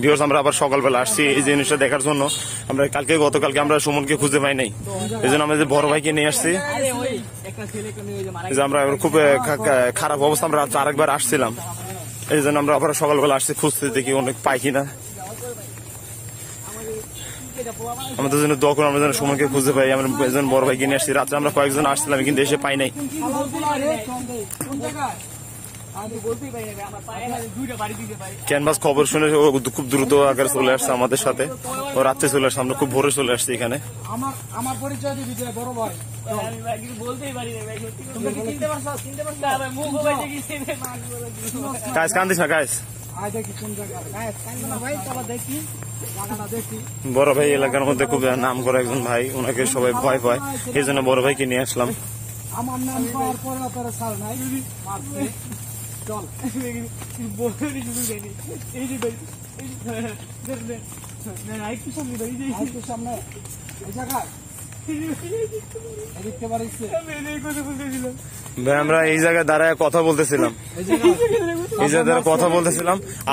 Viewers আমরা আবার সকালবেলা আসছি এই জিনিসটা দেখার জন্য। আমরা গতকালকে আমরা সুমনকে খুঁজে পাই নাই, এই জন্য আমরা যে বড় ভাইকে নিয়ে আসছি। আমরা খুব খারাপ অবস্থা, আমরা আরেকবার আসছিলাম, এই জন্য আমরা আবার সকালবেলা আসছি খুঁজতে, দেখি অনেক পাই কিনা। আমাদের জন্য দোয়া করুন, আমরা যেন সুমনকে খুঁজে পাই। আমরা একজন বড় ভাইকে নিয়ে আসছি, রাত্রে আমরা কয়েকজন আসছিলাম কিন্তু এসে পাই নাই। ক্যানভাস খবর শুনে ও খুব দ্রুত আকারে চলে আসছে আমাদের সাথে, ও রাত্রে চলে আসছে, আমরা খুব ভোরে চলে আসছি এখানে। আমার পরিচয় দিবি বড় ভাই, গাইস কান্দিস না গাইস। বড় ভাই এলাকার মধ্যে খুব নাম করা একজন ভাই, ওনাকে সবাই ভয় পায়, এই জন্য বড় ভাইকে নিয়ে আসলাম। আমার নাম পাওয়ার পরে আপনারা ছাড় নাই, চল সামনে ভাই আমরা এই জায়গায় দাঁড়ায় কথা বলতেছিলাম,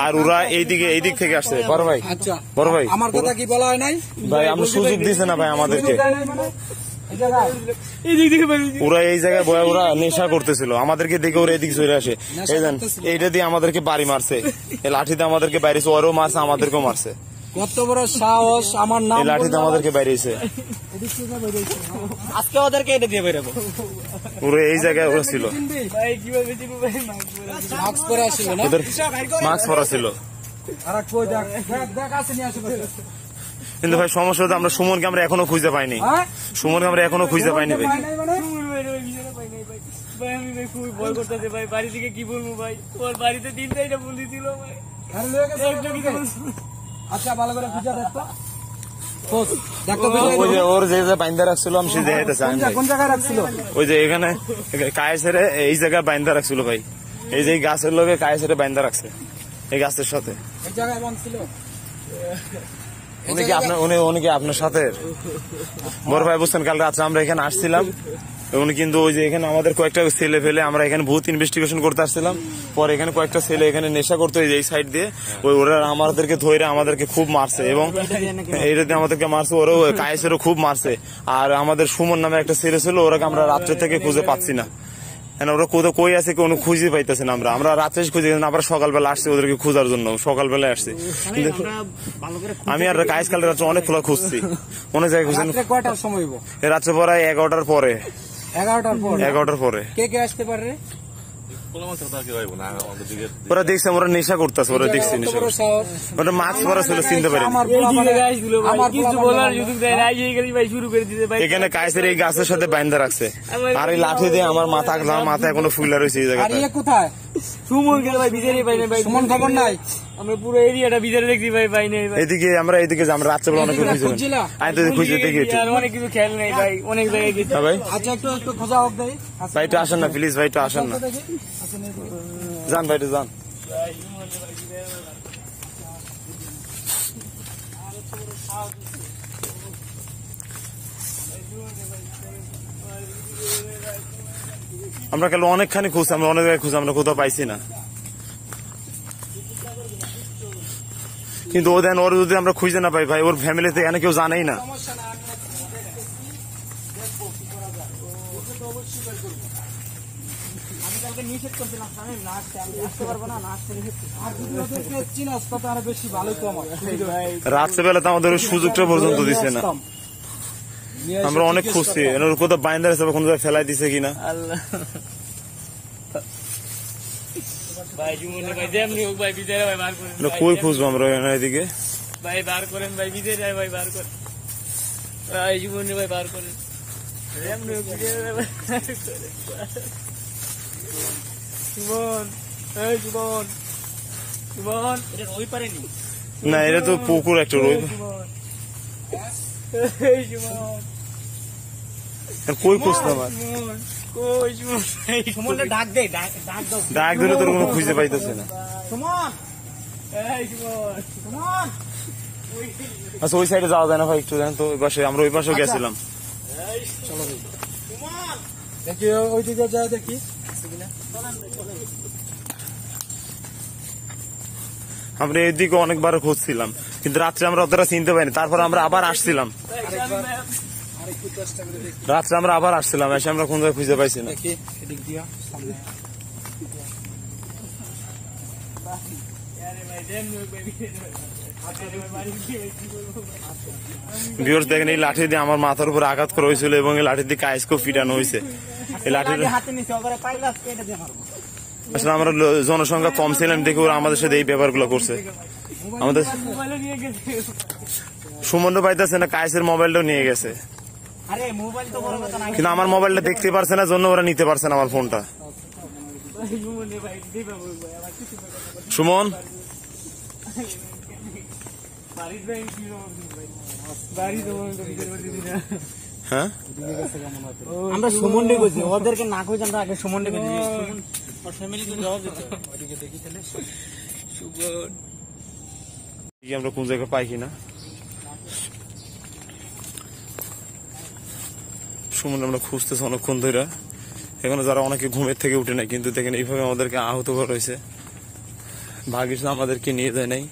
আর ওরা এই দিক থেকে আসছে। বড় ভাই, আচ্ছা বড় ভাই আমার কথা কি বলা হয় নাই ভাই? আমরা সুযোগ দিছে না ভাই আমাদেরকে, ওরা এই জায়গায় বয়ে ওরা নেশা করতেছিল, আমাদেরকে দেখে ওরা এদিকে চলে আসে। এইটা দিয়ে আমাদেরকে বাড়ি মারছে, এই লাঠিতে আমাদেরকে বাইরেছে, ওরও মারছে আমাদেরকেও মারছে। কত বড় সাহস! আমার নাম লাঠিতে আমাদেরকে বাইরেছে, আজকে ওদেরকে এটা দিয়ে বেরোবো। পুরো এই জায়গায় ওরা ছিল, মাস্ক পরে আসছিল না, মাস্ক পরা ছিল। কিন্তু ভাই সমস্যা হচ্ছে আমরা সুমনকে আমরা এখনো খুঁজে পাইনি, সুমনকে আমরা এখনো খুঁজে পাইনি ভাই। ভাই আমি ভাই খুবই ভয় করতেছে ভাই, বাড়ি থেকে কি বলবো ভাই, তোমার বাড়িতে তিনটাইটা বলি দিল ভাই। আচ্ছা ভালো করে খুঁজে দেখতো, ওর যে বাইন্দা রাখছিল আমি সে দেখাইতেছে। কোন জায়গায় রাখছিল? ওই যে এখানে কায়েসেরে এই জায়গায় বাইন্দা রাখছিল ভাই, এই যে গাছের লোকে কায়েসেরে বাইন্দা রাখছে, এই গাছের সাথে। এই জায়গায় বাঁধছিল উনি কি আপনার সাথে? বড় ভাই বুঝছেন, কাল রাত্রে আমরা এখানে আসছিলাম, উনি কিন্তু ওই যে এখানে আমাদের কয়েকটা ছেলে ফেলে আমরা এখানে বহুত ইনভেস্টিগেশন করতে আসছিলাম, পরে এখানে কয়েকটা ছেলে এখানে নেশা করতো এই সাইড দিয়ে, ওরা আমাদেরকে ধরে আমাদেরকে খুব মারছে, এবং এইটা দিয়ে আমাদেরকে মারছে, ওরাও কায়েসেরও খুব মারছে। আর আমাদের সুমন নামে একটা ছেলে ছিল, ওরাকে আমরা রাত্রে থেকে খুঁজে পাচ্ছি না, ওরা কোথাও কই আছে কোনো খুঁজে পাইতেছে না। আমরা রাত্রে খুঁজে, আবার সকালবেলা আসছি ওদেরকে খোঁজার জন্য, সকালবেলায় আসছি। কিন্তু আমি আর কায়েস কাল রাত্রে অনেক খোলা খুঁজছি, অনেক জায়গায় খুঁজছি। কয়টার সময়? রাত্রে পরে 11টার পরে। 11টার পরে কে কে আসতে পারে? ওরা দেখছে ওরা নেশা করতেছে, ওরা দেখছে নেশা, ওটা মাস্ক পরা ছিল, চিনতে পারে। এখানে কায়েসের এই গাছের সাথে বাইন্দা রাখছে, আর এই লাঠি দিয়ে আমার মাথা এখনো ফুলা রয়েছে এই জায়গাটা। কোথায় সুমন গেল ভাই, বিচারে পাই না ভাই, সুমন খবর নাই, আমরা পুরো এরিয়াটা বিচারে দেখছি ভাই, পাই নাই ভাই। এদিকে আমরা রাত্রেবেলা অনেক খুঁজছিলাম, আমি তো খুঁজে দেখি অনেক কিছু খেয়াল নেই ভাই, অনেক জায়গায় গেছি ভাই। আচ্ছা একটু খোঁজা হোক ভাই, ভাই একটু আসেন না প্লিজ, ভাই একটু আসেন না, যান ভাই একটু যান। আমরা কাল অনেকখানি খুঁজছি, আমরা অনেক জায়গায় খুঁজছি, আমরা কোথাও পাইছি না। কিন্তু ও দেন, ওর যদি আমরা খুঁজে না পাই ভাই, ওর ফ্যামিলিতে এখানে কেউ জানেই না। রাত্রেবেলা তো আমাদের ওই সুযোগটা পর্যন্ত দিচ্ছে না, আমরা অনেক খুঁজছি, কোথাও বাইন্দা আছে, কোন জায়গায় ফেলাই দিছে কিনা। কই খুঁজবো আমরা এদিকে? ভাই বার করেন ভাই, বিজয় যায় ভাই, বার করেন ভাই, জীবনে ভাই বার করেন। না এটা তো পুকুর একটা, কই খুঁজতাম আর ডাক দিলে তোর কোনো খুঁজে পাইতেছে না। আচ্ছা ওই সাইডে যাওয়া যায় না ভাই? একটু জানেন তো, ওই পাশে আমরা ওই পাশেও গেছিলাম। চলো দেখি ওই দিকে যা দেখি। আমরা এদিকে অনেকবার খুঁজছিলাম, কিন্তু রাত্রে আমরা অতটা চিনতে পারিনি। তারপর আমরা আবার আসছিলাম, আরেকটু চেষ্টা করে দেখি। রাত্রে আমরা আবার আসছিলাম, এসে আমরা কোন জায়গায় খুঁজে পাইছি না। দেখি এদিক দিয়া সামনে। ভিউয়ার্স দেখেন, এই লাঠি দিয়ে আমার মাথার উপর আঘাত করা হয়েছিল এবং এই লাঠি দিয়ে কাইসকেও ফিটানো হয়েছে। এই লাঠি হাতে নিচে ওরে পাইলা কেটে দিয়ে মারবো। আসলে আমরা জনসংখ্যা কম ছিলাম দেখে ওরা আমাদের সাথে এই ব্যাপারগুলো করছে। আমাদের সুমন পাইতেছে না, কাইসের মোবাইলটাও নিয়ে গেছে, আরে মোবাইল তো বড় কথা না, কিন্তু আমার মোবাইলটা দেখতে পারছে না, জন্য ওরা নিতে পারছে না আমার ফোনটা। সুমন হ্যাঁ, আমরা সুমন্ডে গেছি, ওদেরকে না কইছি আমরা আগে সুমন্ডে গেছি। ওর ফ্যামিলি তো যাওয়া যেত ওদিকে দেখি তাহলে। কি আমরা কোন জায়গায় পাই কিনা। সুমন আমরা খুঁজতেছি অনেকক্ষণ ধরে, এখানে যারা অনেকে ঘুমের থেকে উঠে নাই, কিন্তু দেখেন এইভাবে আমাদেরকে আহত করা হয়েছে। ভাগ্যিস আমাদেরকে নিয়ে যায় নাই।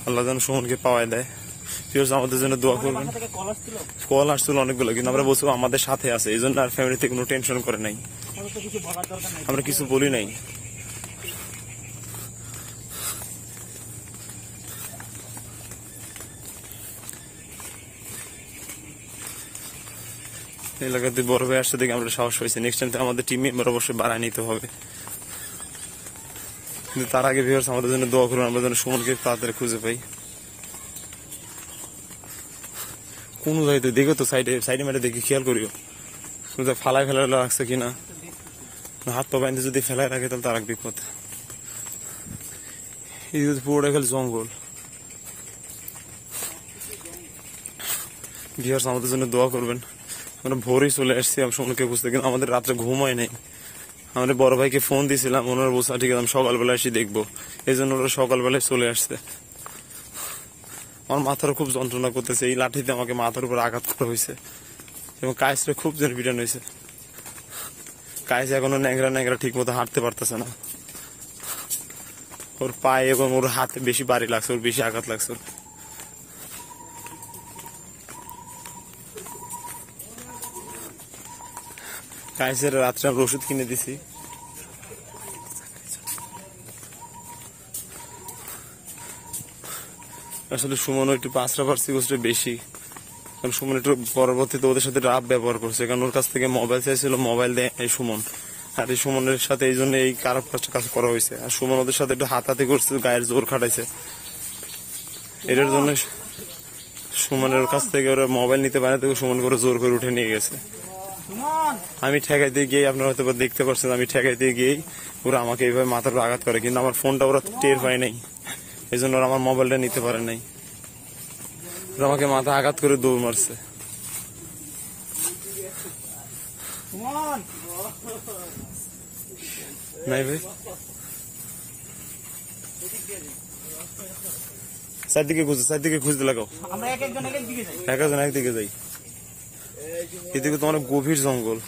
আল্লাহ যেন সুমনকে পাওয়ায় দেয়। আমাদের জন্য দোয়া করবেন। কল আসছিল অনেকগুলো, কিন্তু আমরা বলছি আমাদের সাথে আছে, এই জন্য আর ফ্যামিলিতে কোনো টেনশন করে নাই, আমরা কিছু বলি নাই। এলাকাতে বড় ভাই আসতে দেখে আমরা সাহস হয়েছে, নেক্সট টাইম আমাদের টিম মেম্বার অবশ্যই বাড়ায় নিতে হবে। কিন্তু তার আগে ভিউয়ার্স আমাদের জন্য দোয়া করুন, আমরা যেন সুমনকে তাড়াতাড়ি খুঁজে পাই। কোন জায়গাতে দেখো তো, সাইডে মেরে দেখি, খেয়াল করিও ফালায় ফেলা রাখছে কিনা। হাত পা বাইন্ধে যদি ফেলায় রাখে তাহলে তার এক বিপদ। এই পুরোটা খেলে জঙ্গল। ভিউয়ার্স আমাদের জন্য দোয়া করবেন। আমরা ভোরেই চলে আসছি সুমনকে খুঁজতে, কিন্তু আমাদের রাত্রে ঘুম হয় নাই। আমাদের বড় ভাইকে ফোন দিয়েছিলাম, ওনার বলছে ঠিক আছে আমি সকালবেলা এসে দেখবো, এই জন্য ওরা সকালবেলায় চলে আসছে। আমার মাথার খুব যন্ত্রণা করতেছে, এই লাঠিতে আমাকে মাথার উপর আঘাত করা হয়েছে এবং কাইসটা খুব জোর পিটানো হয়েছে। কাইস এখনো ন্যাংরা ঠিক মতো হাঁটতে পারতেছে না, ওর পায়ে এবং ওর হাতে বেশি বাড়ি লাগছে, ওর বেশি আঘাত লাগছে। কাইসের রাত্রে আমরা ওষুধ কিনে দিছি। আসলে সুমন একটু পাঁচটা পার্সি বেশি, কারণ সুমন একটু পরবর্তীতে ওদের সাথে রাফ ব্যবহার করছে, কারণ ওর কাছ থেকে মোবাইল চাইছিল, মোবাইল দেয় এই সুমন। আর এই সুমনের সাথে এই জন্য এই খারাপ কাজ করা হয়েছে। আর সুমন ওদের সাথে একটু হাতাহাতি করছে, গায়ের জোর খাটাইছে, এটার জন্য সুমনের কাছ থেকে ওরা মোবাইল নিতে পারে, থেকে সুমন করে জোর করে উঠে নিয়ে গেছে। আমি ঠেকাইতে গিয়ে আপনারা হয়তো দেখতে পাচ্ছেন, আমি ঠেকাইতে গিয়েই ওরা আমাকে এইভাবে মাথার উপর আঘাত করে, কিন্তু আমার ফোনটা ওরা টের পায় নাই, এই জন্য ওরা আমার মোবাইলটা নিতে পারে নাই। ওরা আমাকে মাথা আঘাত করে দৌড় মারছে। নাই ভাই, চারদিকে খুঁজতে লাগাও, একজন একদিকে যাই। এদিকে তো অনেক গভীর জঙ্গল।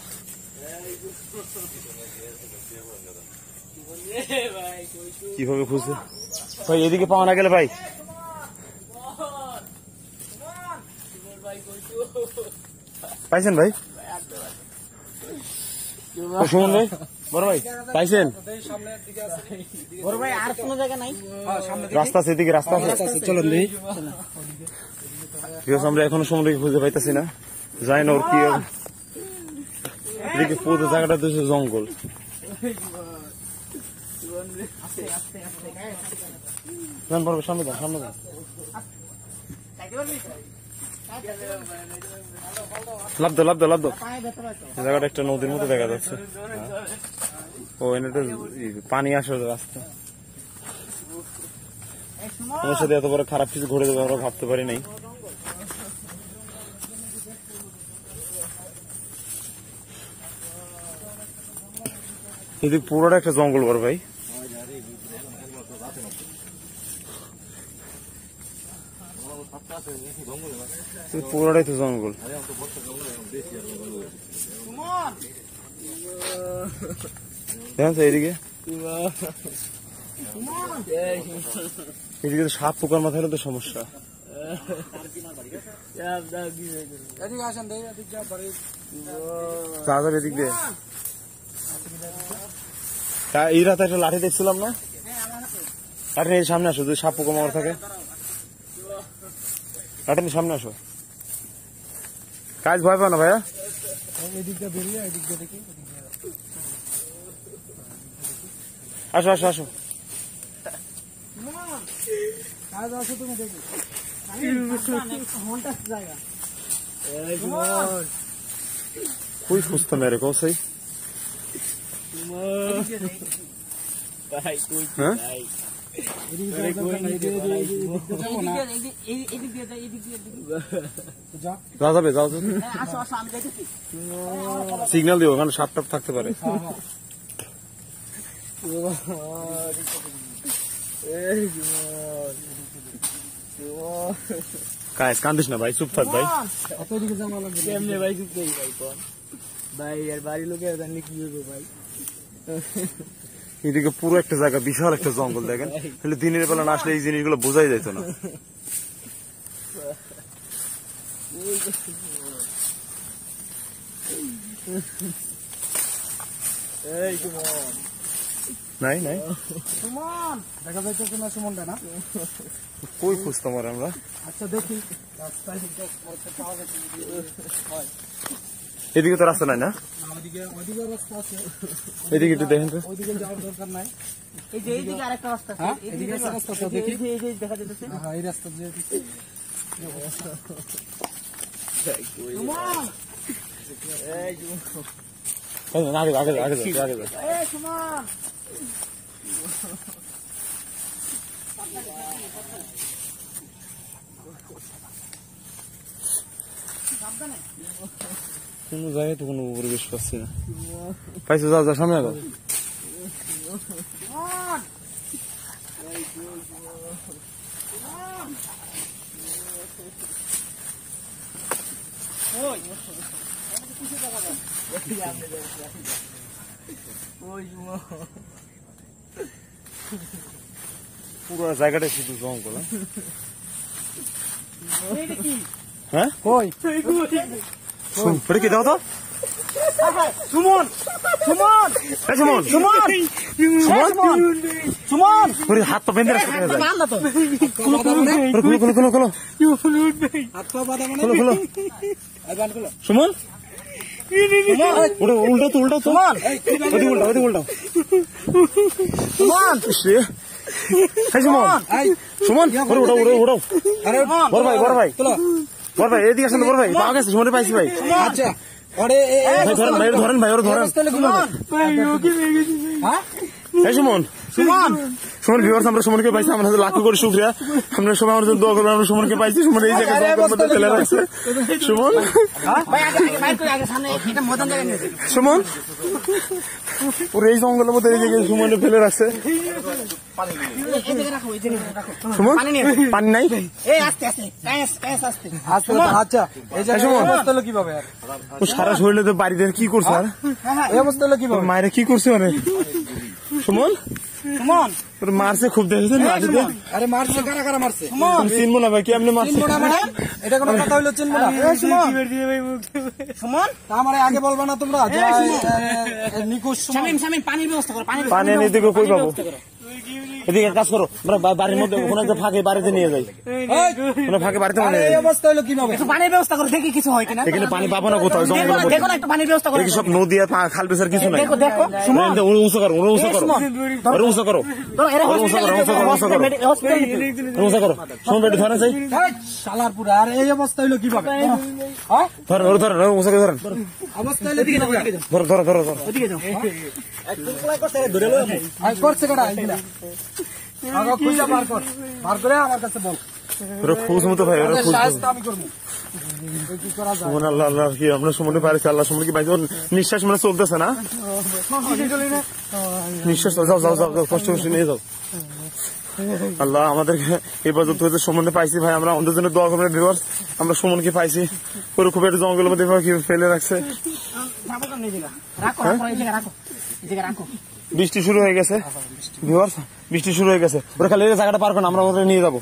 কিভাবে খুঁজছে ভাই, এদিকে পাওয়া না গেলে ভাই পাইছেন ভাই, শুনুন ভাই, বড় ভাই পাইছেন? বড় ভাই আর কোনো জায়গা নাই? রাস্তা আছে, এদিকে রাস্তা আছে, চলুন দেখি। আমরা এখনো সমুদ্রকে খুঁজে পাইতেছি না, যাই না ওর কি এদিকে পুরো জায়গাটা তো জঙ্গল। সামনে যান, সামনে যান, লাভ দো। জায়গাটা একটা নদীর মতো দেখা যাচ্ছে, ও এটা পানি আসার রাস্তা। আমার সাথে এত বড় খারাপ কিছু ঘটে যাবে আমরা ভাবতে পারি নাই। এদিকে পুরোটা একটা জঙ্গল বড় ভাই, পুরোটাই তো জঙ্গল। দেখেন তো এদিকে এদিকে তো সাপ পোকার মাথায় তো সমস্যা। এদিক দিয়ে এই রাতে একটা লাঠি দেখছিলাম না, লাঠি নিয়ে সামনে আসো, যদি সাপ পোকা মার থাকে লাঠি নিয়ে সামনে আসো। কাজ ভয় পাও না ভাইয়া? আসো আসো আসো। कोई खुशता मेरे को सही যাবে যাও সিগন্যাল দিও, ওখানে সাপ টাপ থাকতে পারে। কান্দিস না ভাই, চুপ থাক ভাই। কেমনে ভাই চুপ করি ভাই, কোন ভাই আর বাড়ির লোকে জানলে কি হবে ভাই? এদিকে পুরো একটা জায়গা, বিশাল একটা জঙ্গল দেখেন, তাহলে দিনের বেলা না আসলে এই জিনিসগুলো বোঝাই যেত না। নাই নাই দেখা যাইতেছে না সুমনটা না? কই খুঁজতাম আর আমরা। আচ্ছা দেখি এদিকে তো রাস্তা নাই না? ওইদিকে রাস্তা আছে, এদিকে একটু দেখেন তো। ওইদিকে যাওয়ার দরকার নাই। এই যে এইদিকে আরেকটা রাস্তা আছে, এদিকে একটা রাস্তা আছে, দেখি। এই যে দেখা যাচ্ছে। হ্যাঁ, এই রাস্তা দিয়ে আগে আগে আগে আগে কোন জায়গায় তো কোনো পরিবেশ পাচ্ছি না। পাইছো? যাও যাও সামনে আগাও। পুরো জায়গাটা শুধু জঙ্গল। হ্যাঁ কই কি দাও তো? সুমন সুমন সুমন সুমন সুমন সুমন ওরে হাত তো বেঁধে রাখতে হবে। না তো খোলো খোলো খোলো খোলো হাত পা বাঁধা মানে খোলো খোলো। এই বান খোলো সুমন ওটা উল্টো তো উল্টো তো, সুমন ওদিকে উল্টো ওদিকে উল্টো। সুমন হ্যাঁ সুমন এই সুমন ওরে ওটাও ওটাও ওটাও। আরে বড় ভাই বড় ভাই চলো বড় ভাই এদিকে আসেন। বড় ভাই পাওয়া গেছে, সুমনে পাইছি ভাই। আচ্ছা ওরে ভাই ধরেন ভাই, ধরেন ভাই, ওরে ধরেন। হ্যাঁ হ্যাঁ সুমন সুমন সুমন ভিউয়ার্স, আমরা সুমনকে পাইছি, আমরা লাখ করে শুকরিয়া। আপনারা সবাই আমাদের জন্য দোয়া করবেন, আমরা সুমনকে পাইছি। সুমন এই জায়গায় জঙ্গলের মধ্যে ফেলে রাখছে। সুমন ভাই আগে আগে বাইর করে আগে সামনে এটা মদন জায়গা নিয়ে সুমন পুরো এই জঙ্গলের মধ্যে এই জায়গায় সুমনে ফেলে রাখছে। এই জায়গা রাখো, এই জায়গা রাখো। সুমন পানি নিয়ে পানি নাই? এই আস্তে আস্তে কায়েস কায়েস আস্তে আচ্ছা আচ্ছা, এই যে সুমন অবস্থা হলো কিভাবে? আর ও সারা শরীরে তো বাড়িতে কি করছে? আর এই অবস্থা হলো কিভাবে? মায়ের কি করছে? মানে সুমন সুমন ওর মারছে খুব, দেখেছেন? লাঠিতে আরে মারছে, কারা কারা মারছে? চিনবো না ভাই, কেমনে মারছে? চিনবো না মানে? এটা কোনো কথা হইলো চিনবো না? এই সুমন সুমন তা আমারে আগে বলবা না তোমরা যে নিকুশ শামিম শামিম পানির ব্যবস্থা করো, পানি এনে দিকে কই পাবো? এদিকে এক কাজ করো, আমরা বাড়ির মধ্যে ওখানে একটা ফাঁকে বাড়িতে নিয়ে যাই, কোনো ফাঁকে বাড়িতে নিয়ে এই যাই। অবস্থা হলো কিভাবে? একটু পানির ব্যবস্থা করো, দেখি কিছু হয় কিনা। এখানে পানি পাবো না কোথাও, জঙ্গলের মধ্যে। দেখো না একটু পানির ব্যবস্থা করো। এদিকে সব নদী আর খাল বেচার কিছু নাই। দেখো দেখো সুমন ওরে উঁচু করো, ওরে উঁচু করো, ওরে উঁচু করো, ধরো এরা ওরে উঁচু করো, উঁচু করো, উঁচু করো, হসপিটাল উঁচু করো। সুমন বেটি ধরেন চাই, এই শালার পুরা, আর এই অবস্থা হইলো কিভাবে? হ্যাঁ ধরেন ওরে ধরেন, ওরে উঁচু করে ধরেন, অবস্থা হইলো কিভাবে? ধরো ধরো ধরো ধরো। ওদিকে যাও। আর করছে কারা এইগুলা? আগে খুঁজে বার কর, বার করে আমার কাছে বল। ওরে খুঁজ মতো ভাই, ওরে খুঁজ। সাহায্য আমি করবো। কি করা যায়? সুমন আল্লাহ আল্লাহ, কি আমরা সুমনে পাইছি, আল্লাহ সুমন কি পাইছি? ওর নিঃশ্বাস মানে চলতেছে না, নিঃশ্বাস। যাও যাও যাও যাও, কষ্ট কষ্ট নিয়ে যাও। আল্লাহ আমাদেরকে এই পর্যন্ত হয়েছে সুমনে পাইছি ভাই, আমরা আমাদের জন্য দোয়া করবেন ভিউয়ার্স। আমরা সুমনকে পাইছি, পুরো খুব একটা জঙ্গলের মধ্যে কি ফেলে রাখছে। রাখো রাখো এই জায়গা রাখো, এই জায়গা রাখো। বৃষ্টি শুরু হয়ে গেছে ভিউয়ার্স, বৃষ্টি শুরু হয়ে গেছে। ওরা খালি এই জায়গাটা পার করেন, আমরা ওদের নিয়ে যাবো।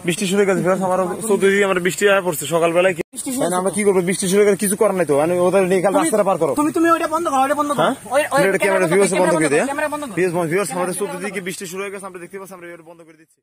বৃষ্টি শুরু হয়ে গেছে ভিউয়ার্স, আমার চতুর্দিকে আমার বৃষ্টি হয়ে পড়ছে সকালবেলায়। আমরা কি করবো, বৃষ্টি শুরু হয়ে গেছে, কিছু করার নাই তো। ওদের নিয়ে খালি রাস্তাটা পার করো। তুমি ওটা বন্ধ করো, ওটা বন্ধ করো। ক্যামেরা ভিউয়ার্স বন্ধ করে দেয়। ক্যামেরা বন্ধ করো। ভিউয়ার্স আমাদের চতুর্দিকে বৃষ্টি শুরু হয়ে গেছে, আমরা দেখতে পাচ্ছি, আমরা বন্ধ করে দিচ্ছি।